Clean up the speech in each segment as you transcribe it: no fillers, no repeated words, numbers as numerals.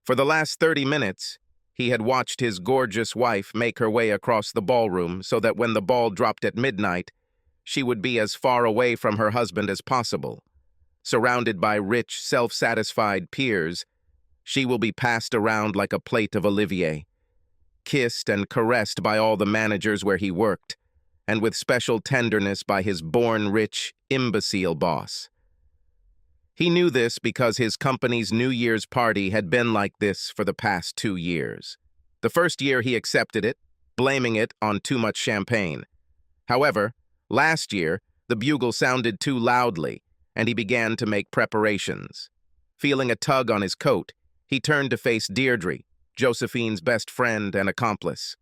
For the last 30 minutes, he had watched his gorgeous wife make her way across the ballroom so that when the ball dropped at midnight, she would be as far away from her husband as possible. Surrounded by rich, self-satisfied peers, she will be passed around like a plate of Olivier, kissed and caressed by all the managers where he worked, and with special tenderness by his born-rich, imbecile boss. He knew this because his company's New Year's party had been like this for the past 2 years. The first year he accepted it, blaming it on too much champagne. However, last year, the bugle sounded too loudly, and he began to make preparations. Feeling a tug on his coat, he turned to face Deirdre, Josephine's best friend and accomplice.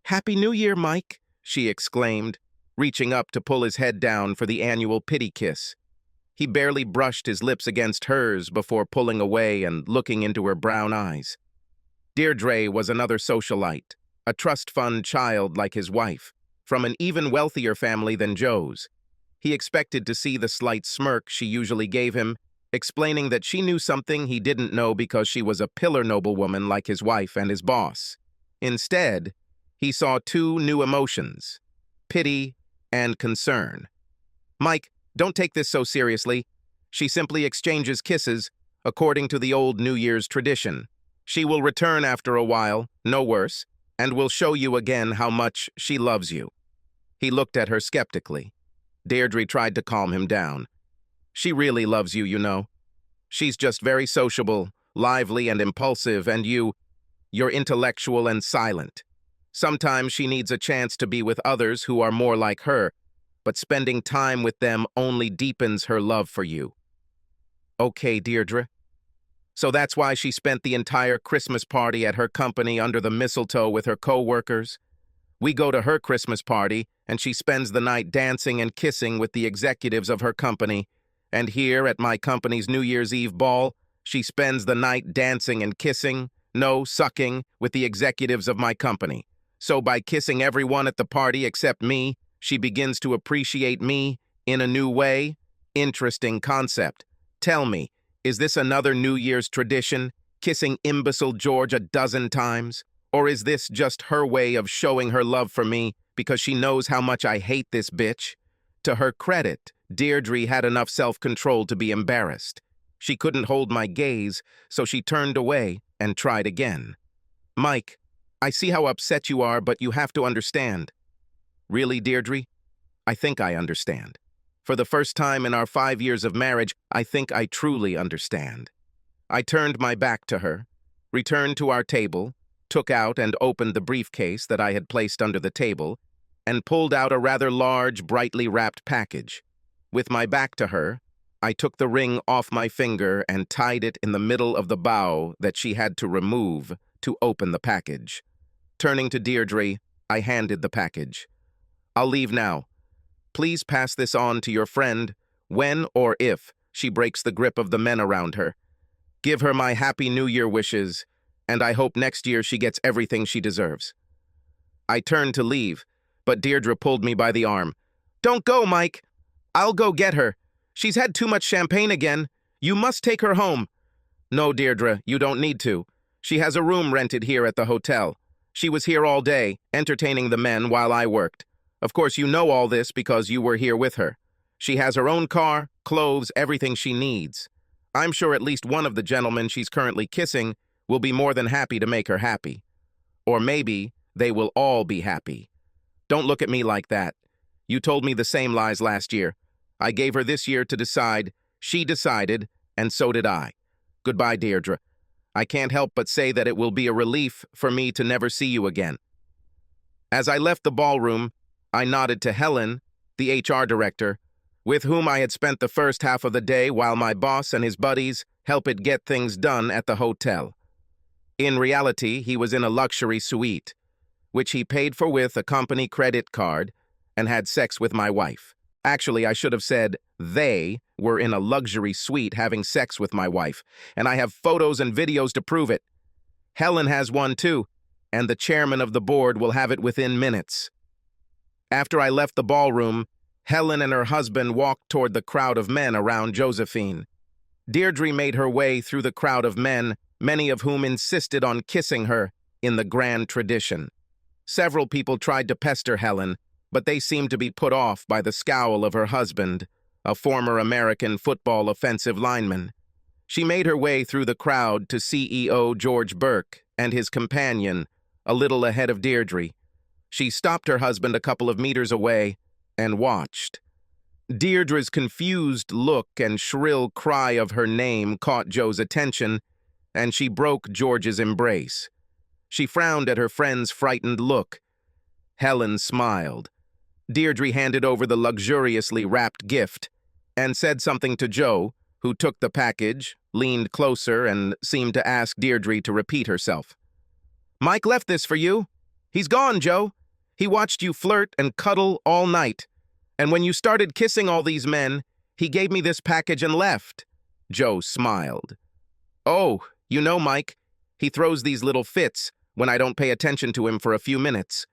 "Happy New Year, Mike," she exclaimed, reaching up to pull his head down for the annual pity kiss. He barely brushed his lips against hers before pulling away and looking into her brown eyes. Deirdre was another socialite, a trust fund child like his wife, from an even wealthier family than Joe's. He expected to see the slight smirk she usually gave him, explaining that she knew something he didn't know because she was a pillar noblewoman like his wife and his boss. Instead, he saw 2 new emotions: pity and concern. "Mike, don't take this so seriously. She simply exchanges kisses, according to the old New Year's tradition. She will return after a while, no worse, and will show you again how much she loves you." He looked at her skeptically. Deirdre tried to calm him down. "She really loves you, you know. She's just very sociable, lively and impulsive, and you're intellectual and silent. Sometimes she needs a chance to be with others who are more like her, but spending time with them only deepens her love for you." "Okay, Deirdre. So that's why she spent the entire Christmas party at her company under the mistletoe with her co-workers? We go to her Christmas party, and she spends the night dancing and kissing with the executives of her company, and here at my company's New Year's Eve ball, she spends the night dancing and kissing, no, sucking, with the executives of my company. So by kissing everyone at the party except me, she begins to appreciate me in a new way? Interesting concept. Tell me, is this another New Year's tradition, kissing imbecile George a dozen times? Or is this just her way of showing her love for me because she knows how much I hate this bitch?" To her credit, Deirdre had enough self-control to be embarrassed. She couldn't hold my gaze, so she turned away and tried again. "Mike, I see how upset you are, but you have to understand." "Really, Deirdre? I think I understand. For the first time in our 5 years of marriage, I think I truly understand." I turned my back to her, returned to our table, took out and opened the briefcase that I had placed under the table, and pulled out a rather large, brightly wrapped package. With my back to her, I took the ring off my finger and tied it in the middle of the bow that she had to remove to open the package. Turning to Deirdre, I handed the package. "I'll leave now. Please pass this on to your friend when or if she breaks the grip of the men around her. Give her my Happy New Year wishes, and I hope next year she gets everything she deserves." I turned to leave, but Deirdre pulled me by the arm. "Don't go, Mike. I'll go get her. She's had too much champagne again. You must take her home." "No, Deirdre, you don't need to. She has a room rented here at the hotel. She was here all day, entertaining the men while I worked. Of course, you know all this because you were here with her. She has her own car, clothes, everything she needs. I'm sure at least one of the gentlemen she's currently kissing will be more than happy to make her happy. Or maybe they will all be happy. Don't look at me like that. You told me the same lies last year. I gave her this year to decide. She decided, and so did I. Goodbye, Deirdre. I can't help but say that it will be a relief for me to never see you again." As I left the ballroom, I nodded to Helen, the HR director, with whom I had spent the first half of the day while my boss and his buddies helped it get things done at the hotel. In reality, he was in a luxury suite, which he paid for with a company credit card, and had sex with my wife. Actually, I should have said they were in a luxury suite having sex with my wife, and I have photos and videos to prove it. Helen has one too, and the chairman of the board will have it within minutes. After I left the ballroom, Helen and her husband walked toward the crowd of men around Josephine. Deirdre made her way through the crowd of men, many of whom insisted on kissing her in the grand tradition. Several people tried to pester Helen, but they seemed to be put off by the scowl of her husband, a former American football offensive lineman. She made her way through the crowd to CEO George Burke and his companion, a little ahead of Deirdre. She stopped her husband a couple of meters away and watched. Deirdre's confused look and shrill cry of her name caught Joe's attention, and she broke George's embrace. She frowned at her friend's frightened look. Helen smiled. Deirdre handed over the luxuriously wrapped gift and said something to Joe, who took the package, leaned closer, and seemed to ask Deirdre to repeat herself. "Mike left this for you. He's gone, Joe. He watched you flirt and cuddle all night. And when you started kissing all these men, he gave me this package and left." Joe smiled. "Oh, you know, Mike, he throws these little fits when I don't pay attention to him for a few minutes.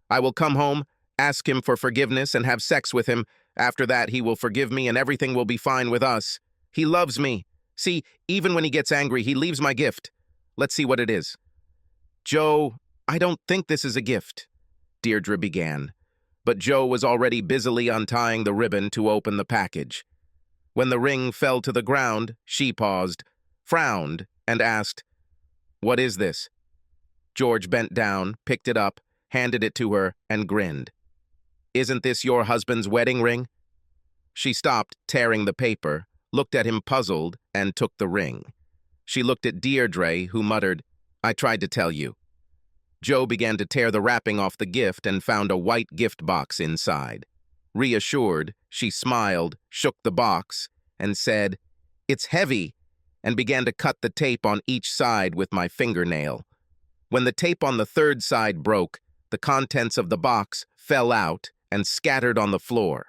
I will come home, ask him for forgiveness, and have sex with him. After that, he will forgive me and everything will be fine with us. He loves me. See, even when he gets angry, he leaves my gift. Let's see what it is." "Joe, I don't think this is a gift," Deirdre began, but Joe was already busily untying the ribbon to open the package. When the ring fell to the ground, she paused, frowned, and asked, "What is this?" George bent down, picked it up, handed it to her, and grinned. "Isn't this your husband's wedding ring?" She stopped tearing the paper, looked at him puzzled, and took the ring. She looked at Deirdre, who muttered, "I tried to tell you." Joe began to tear the wrapping off the gift and found a white gift box inside. Reassured, she smiled, shook the box, and said, "It's heavy," and began to cut the tape on each side with my fingernail. When the tape on the third side broke, the contents of the box fell out and scattered on the floor.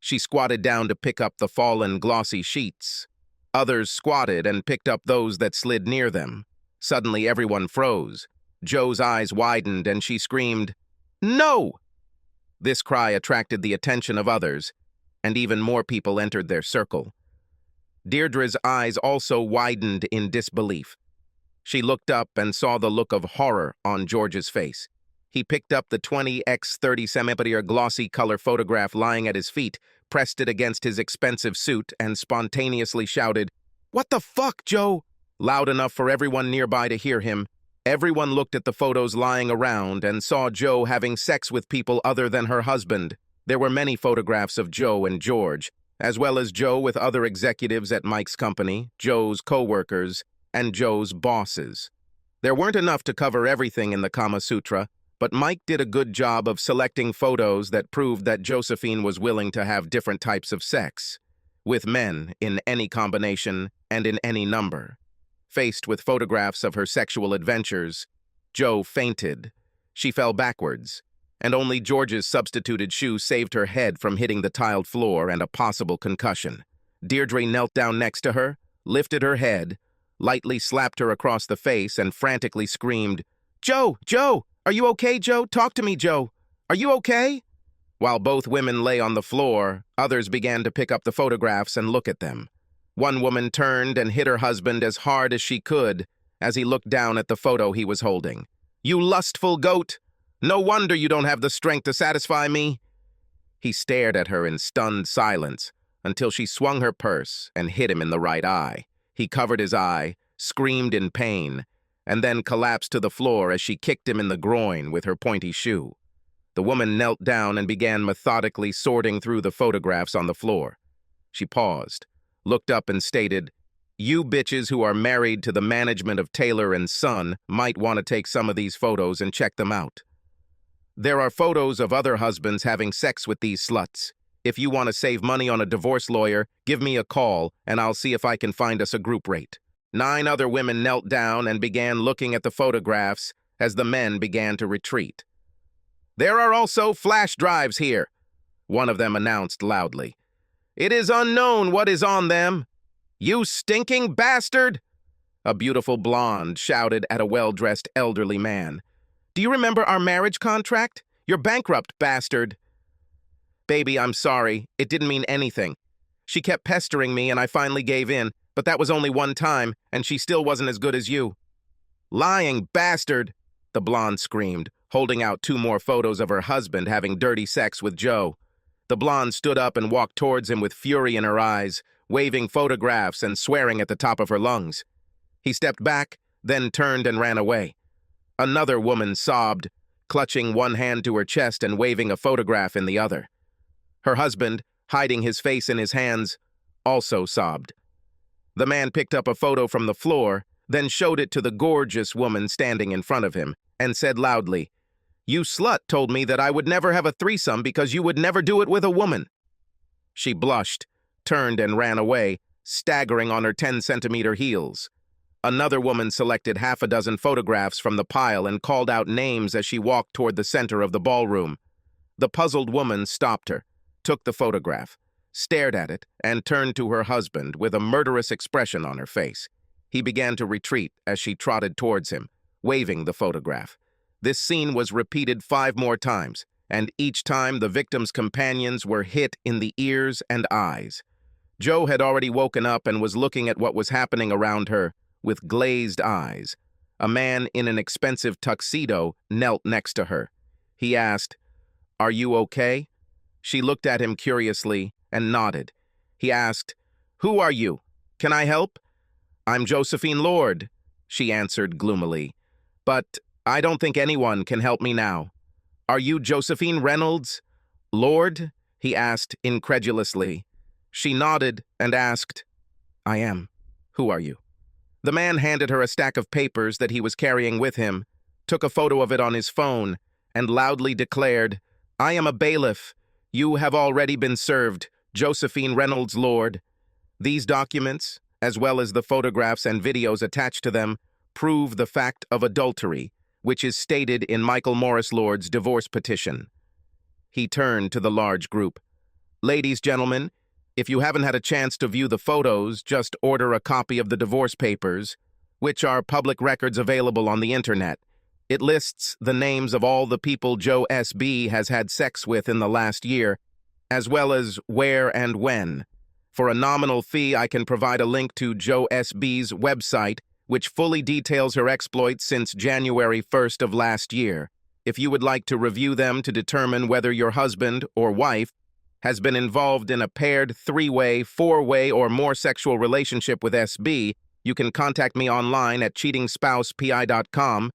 She squatted down to pick up the fallen glossy sheets. Others squatted and picked up those that slid near them. Suddenly everyone froze. Joe's eyes widened and she screamed, "No!" This cry attracted the attention of others, and even more people entered their circle. Deirdre's eyes also widened in disbelief. She looked up and saw the look of horror on George's face. He picked up the 20x30cm glossy color photograph lying at his feet, pressed it against his expensive suit, and spontaneously shouted, "What the fuck, Joe?" loud enough for everyone nearby to hear him. Everyone looked at the photos lying around and saw Joe having sex with people other than her husband. There were many photographs of Joe and George, as well as Joe with other executives at Mike's company, Joe's co-workers, and Joe's bosses. There weren't enough to cover everything in the Kama Sutra, but Mike did a good job of selecting photos that proved that Josephine was willing to have different types of sex, with men in any combination and in any number. Faced with photographs of her sexual adventures, Joe fainted. She fell backwards, and only George's substituted shoe saved her head from hitting the tiled floor and a possible concussion. Deirdre knelt down next to her, lifted her head, lightly slapped her across the face, and frantically screamed, "Joe! Joe! Are you okay, Joe? Talk to me, Joe! Are you okay?" While both women lay on the floor, others began to pick up the photographs and look at them. One woman turned and hit her husband as hard as she could as he looked down at the photo he was holding. "You lustful goat! No wonder you don't have the strength to satisfy me!" He stared at her in stunned silence until she swung her purse and hit him in the right eye. He covered his eye, screamed in pain, and then collapsed to the floor as she kicked him in the groin with her pointy shoe. The woman knelt down and began methodically sorting through the photographs on the floor. She paused, looked up and stated, "You bitches who are married to the management of Taylor and Son might want to take some of these photos and check them out. There are photos of other husbands having sex with these sluts. If you want to save money on a divorce lawyer, give me a call and I'll see if I can find us a group rate." 9 other women knelt down and began looking at the photographs as the men began to retreat. "There are also flash drives here," one of them announced loudly. "It is unknown what is on them." "You stinking bastard!" a beautiful blonde shouted at a well-dressed elderly man. "Do you remember our marriage contract? You're bankrupt, bastard." "Baby, I'm sorry. It didn't mean anything. She kept pestering me and I finally gave in, But that was only one time, and she still wasn't as good as you." "Lying bastard!" the blonde screamed, holding out 2 more photos of her husband having dirty sex with Joe. The blonde stood up and walked towards him with fury in her eyes, waving photographs and swearing at the top of her lungs. He stepped back, then turned and ran away. Another woman sobbed, clutching one hand to her chest and waving a photograph in the other. Her husband, hiding his face in his hands, also sobbed. The man picked up a photo from the floor, then showed it to the gorgeous woman standing in front of him, and said loudly, "You slut told me that I would never have a threesome because you would never do it with a woman." She blushed, turned and ran away, staggering on her 10-centimeter heels. Another woman selected 6 photographs from the pile and called out names as she walked toward the center of the ballroom. The puzzled woman stopped her, took the photograph, stared at it, and turned to her husband with a murderous expression on her face. He began to retreat as she trotted towards him, waving the photograph. This scene was repeated 5 more times, and each time the victim's companions were hit in the ears and eyes. Joe had already woken up and was looking at what was happening around her with glazed eyes. A man in an expensive tuxedo knelt next to her. He asked, "Are you okay?" She looked at him curiously and nodded. He asked, "Who are you? Can I help?" "I'm Josephine Lord," she answered gloomily. "But I don't think anyone can help me now." "Are you Josephine Reynolds Lord?" he asked incredulously. She nodded and asked, "I am. Who are you?" The man handed her a stack of papers that he was carrying with him, took a photo of it on his phone, and loudly declared, "I am a bailiff. You have already been served, Josephine Reynolds Lord." These documents, as well as the photographs and videos attached to them, prove the fact of adultery, which is stated in Michael Morris Lord's divorce petition. He turned to the large group. "Ladies, gentlemen, if you haven't had a chance to view the photos, just order a copy of the divorce papers, which are public records available on the internet. It lists the names of all the people Joe S.B. has had sex with in the last year, as well as where and when. For a nominal fee, I can provide a link to Joe S.B.'s website, which fully details her exploits since January 1st of last year. If you would like to review them to determine whether your husband or wife has been involved in a paired 3-way, 4-way, or more sexual relationship with SB, you can contact me online at cheatingspousepi.com,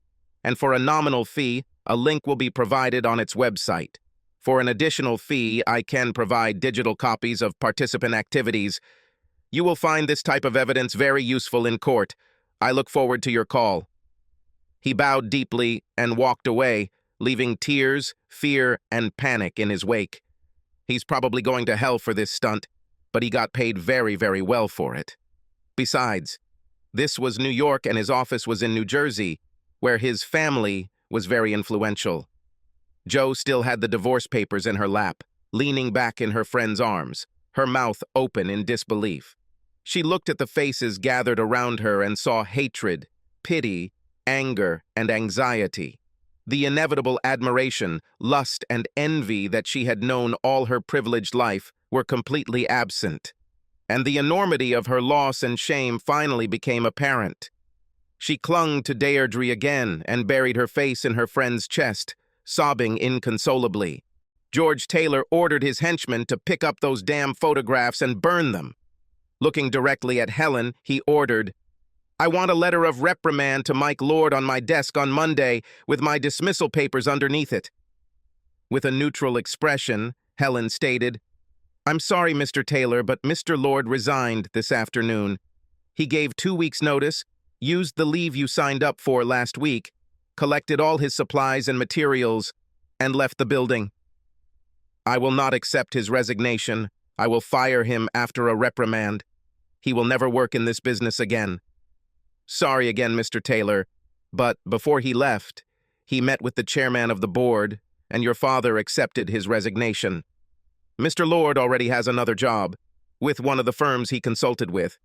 and for a nominal fee, a link will be provided on its website. For an additional fee, I can provide digital copies of participant activities. You will find this type of evidence very useful in court. I look forward to your call." He bowed deeply and walked away, leaving tears, fear, and panic in his wake. He's probably going to hell for this stunt, but he got paid very, very well for it. Besides, this was New York and his office was in New Jersey, where his family was very influential. Joe still had the divorce papers in her lap, leaning back in her friend's arms, her mouth open in disbelief. She looked at the faces gathered around her and saw hatred, pity, anger, and anxiety. The inevitable admiration, lust, and envy that she had known all her privileged life were completely absent, and the enormity of her loss and shame finally became apparent. She clung to Deirdre again and buried her face in her friend's chest, sobbing inconsolably. George Taylor ordered his henchmen to pick up those damn photographs and burn them. Looking directly at Helen, he ordered, "I want a letter of reprimand to Mike Lord on my desk on Monday with my dismissal papers underneath it." With a neutral expression, Helen stated, "I'm sorry, Mr. Taylor, but Mr. Lord resigned this afternoon. He gave 2 weeks' notice, used the leave you signed up for last week, collected all his supplies and materials, and left the building. I will not accept his resignation. I will fire him after a reprimand. He will never work in this business again. Sorry again, Mr. Taylor, but before he left, he met with the chairman of the board, and your father accepted his resignation. Mr. Lord already has another job, with one of the firms he consulted with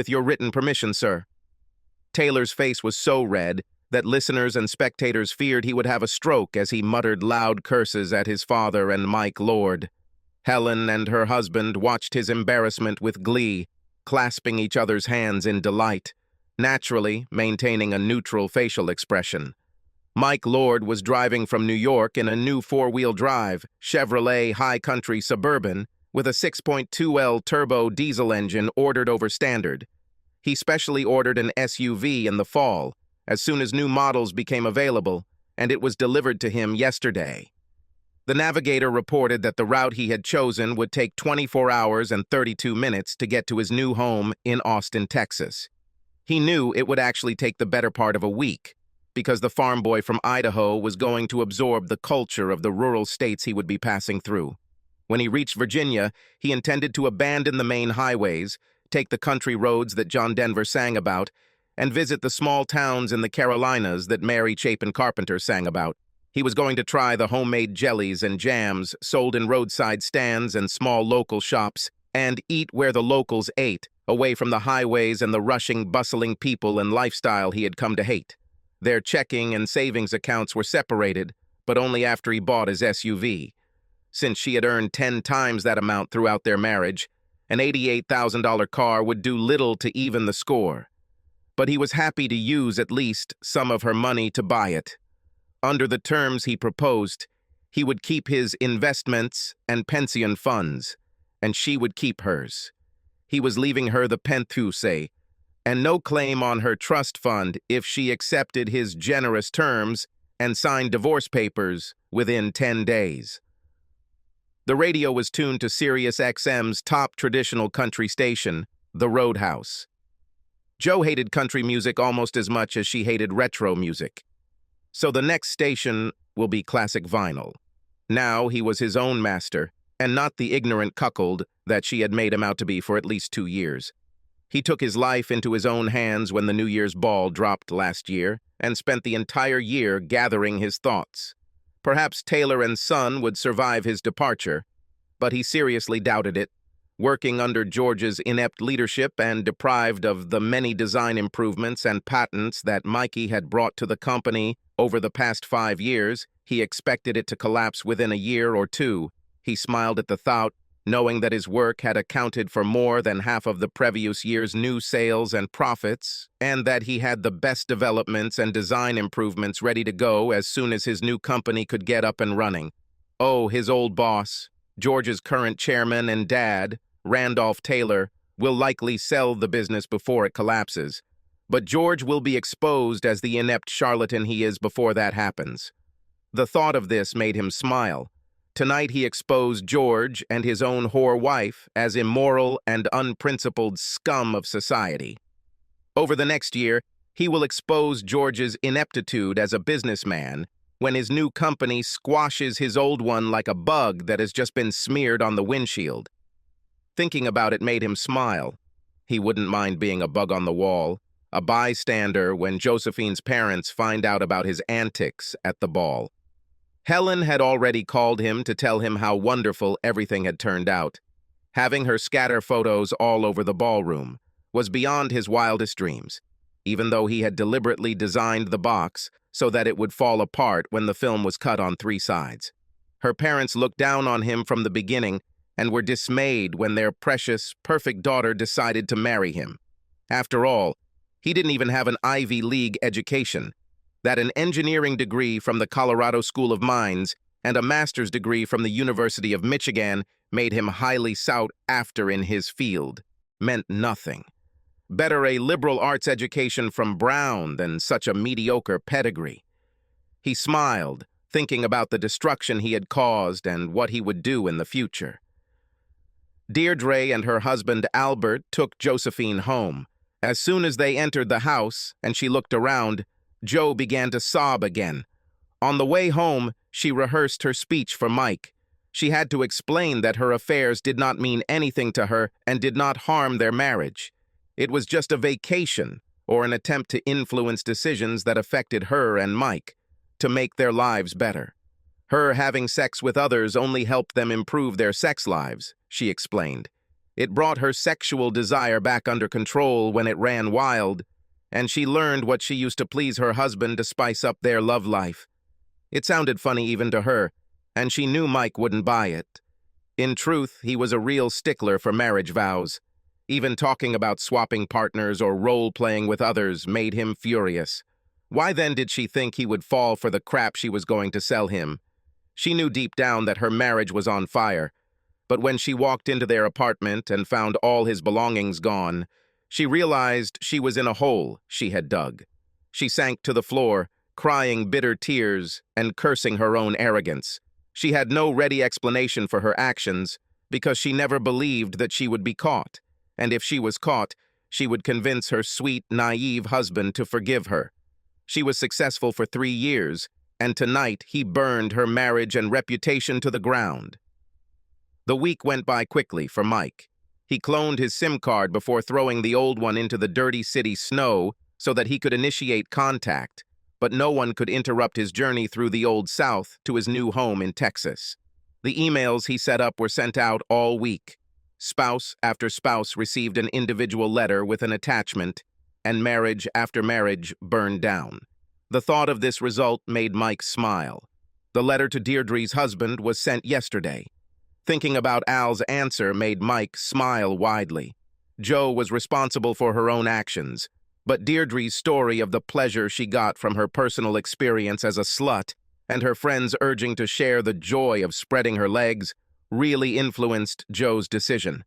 your written permission, sir." Taylor's face was so red that listeners and spectators feared he would have a stroke as he muttered loud curses at his father and Mike Lord. Helen and her husband watched his embarrassment with glee. clasping each other's hands in delight, naturally maintaining a neutral facial expression. Mike Lord was driving from New York in a new four-wheel drive Chevrolet High Country Suburban with a 6.2L turbo diesel engine ordered over standard. He specially ordered an SUV in the fall, as soon as new models became available, and it was delivered to him yesterday. The navigator reported that the route he had chosen would take 24 hours and 32 minutes to get to his new home in Austin, Texas. He knew it would actually take the better part of a week, because the farm boy from Idaho was going to absorb the culture of the rural states he would be passing through. When he reached Virginia, he intended to abandon the main highways, take the country roads that John Denver sang about, and visit the small towns in the Carolinas that Mary Chapin Carpenter sang about. He was going to try the homemade jellies and jams sold in roadside stands and small local shops, and eat where the locals ate, away from the highways and the rushing, bustling people and lifestyle he had come to hate. Their checking and savings accounts were separated, but only after he bought his SUV. Since she had earned 10 times that amount throughout their marriage, an $88,000 car would do little to even the score. But he was happy to use at least some of her money to buy it. Under the terms he proposed, he would keep his investments and pension funds, and she would keep hers. He was leaving her the penthuse, and no claim on her trust fund if she accepted his generous terms and signed divorce papers within 10 days. The radio was tuned to Sirius XM's top traditional country station, The Roadhouse. Joe hated country music almost as much as she hated retro music. So the next station will be classic vinyl. Now he was his own master, and not the ignorant cuckold that she had made him out to be for at least 2 years. He took his life into his own hands when the New Year's ball dropped last year and spent the entire year gathering his thoughts. Perhaps Taylor & Son would survive his departure, but he seriously doubted it. Working under George's inept leadership and deprived of the many design improvements and patents that Mikey had brought to the company over the past 5 years, he expected it to collapse within a year or two. He smiled at the thought, knowing that his work had accounted for more than half of the previous year's new sales and profits, and that he had the best developments and design improvements ready to go as soon as his new company could get up and running. Oh, his old boss, George's current chairman and dad, Randolph Taylor, will likely sell the business before it collapses, but George will be exposed as the inept charlatan he is before that happens. The thought of this made him smile. Tonight he exposed George and his own whore wife as immoral and unprincipled scum of society. Over the next year, he will expose George's ineptitude as a businessman when his new company squashes his old one like a bug that has just been smeared on the windshield. Thinking about it made him smile. He wouldn't mind being a bug on the wall, a bystander when Josephine's parents find out about his antics at the ball. Helen had already called him to tell him how wonderful everything had turned out. Having her scatter photos all over the ballroom was beyond his wildest dreams, even though he had deliberately designed the box so that it would fall apart when the film was cut on 3 sides. Her parents looked down on him from the beginning and were dismayed when their precious, perfect daughter decided to marry him. After all, he didn't even have an Ivy League education. That an engineering degree from the Colorado School of Mines and a master's degree from the University of Michigan made him highly sought after in his field meant nothing. Better a liberal arts education from Brown than such a mediocre pedigree. He smiled, thinking about the destruction he had caused and what he would do in the future. Deirdre and her husband Albert took Josephine home. As soon as they entered the house and she looked around, Joe began to sob again. On the way home, she rehearsed her speech for Mike. She had to explain that her affairs did not mean anything to her and did not harm their marriage. It was just a vacation or an attempt to influence decisions that affected her and Mike, to make their lives better. Her having sex with others only helped them improve their sex lives, she explained. It brought her sexual desire back under control when it ran wild, and she learned what she used to please her husband to spice up their love life. It sounded funny even to her, and she knew Mike wouldn't buy it. In truth, he was a real stickler for marriage vows. Even talking about swapping partners or role-playing with others made him furious. Why then did she think he would fall for the crap she was going to sell him? She knew deep down that her marriage was on fire, but when she walked into their apartment and found all his belongings gone, she realized she was in a hole she had dug. She sank to the floor, crying bitter tears and cursing her own arrogance. She had no ready explanation for her actions because she never believed that she would be caught, and if she was caught, she would convince her sweet, naive husband to forgive her. She was successful for 3 years, and tonight he burned her marriage and reputation to the ground. The week went by quickly for Mike. He cloned his SIM card before throwing the old one into the dirty city snow so that he could initiate contact, but no one could interrupt his journey through the Old South to his new home in Texas. The emails he set up were sent out all week. Spouse after spouse received an individual letter with an attachment, and marriage after marriage burned down. The thought of this result made Mike smile. The letter to Deirdre's husband was sent yesterday. Thinking about Al's answer made Mike smile widely. Jo was responsible for her own actions, but Deirdre's story of the pleasure she got from her personal experience as a slut and her friends urging to share the joy of spreading her legs really influenced Jo's decision.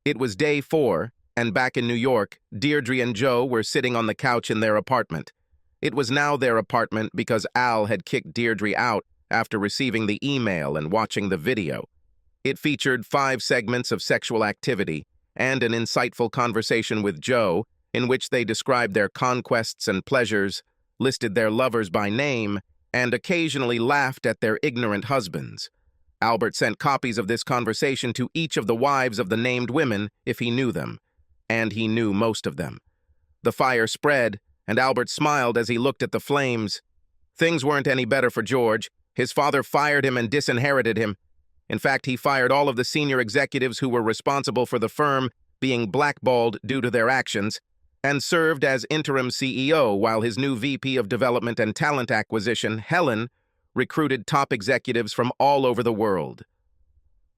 It was day 4, and back in New York, Deirdre and Jo were sitting on the couch in their apartment. It was now their apartment because Al had kicked Deirdre out after receiving the email and watching the video. It featured 5 segments of sexual activity and an insightful conversation with Jo in which they described their conquests and pleasures, listed their lovers by name, and occasionally laughed at their ignorant husbands. Albert sent copies of this conversation to each of the wives of the named women if he knew them, and he knew most of them. The fire spread, and Albert smiled as he looked at the flames. Things weren't any better for George. His father fired him and disinherited him. In fact, he fired all of the senior executives who were responsible for the firm being blackballed due to their actions, and served as interim CEO while his new VP of Development and Talent Acquisition, Helen, recruited top executives from all over the world.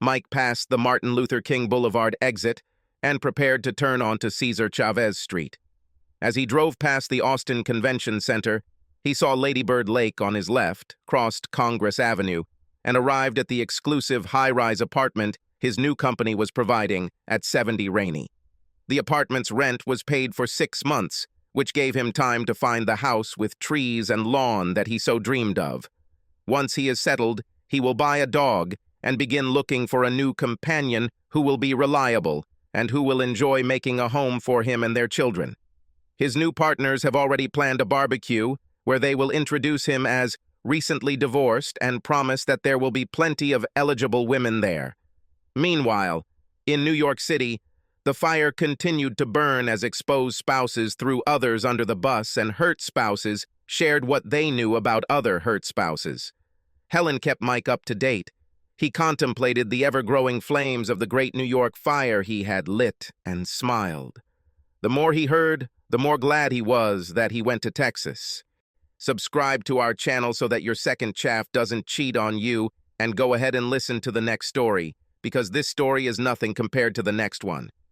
Mike passed the Martin Luther King Boulevard exit and prepared to turn onto Cesar Chavez Street. As he drove past the Austin Convention Center, he saw Lady Bird Lake on his left, crossed Congress Avenue, and arrived at the exclusive high-rise apartment his new company was providing at 70 Rainey. The apartment's rent was paid for 6 months, which gave him time to find the house with trees and lawn that he so dreamed of. Once he is settled, he will buy a dog and begin looking for a new companion who will be reliable and who will enjoy making a home for him and their children. His new partners have already planned a barbecue where they will introduce him as recently divorced and promise that there will be plenty of eligible women there. Meanwhile, in New York City, the fire continued to burn as exposed spouses threw others under the bus and hurt spouses shared what they knew about other hurt spouses. Helen kept Mike up to date. He contemplated the ever-growing flames of the great New York fire he had lit and smiled. The more he heard, the more glad he was that he went to Texas. Subscribe to our channel so that your second chaff doesn't cheat on you, and go ahead and listen to the next story, because this story is nothing compared to the next one.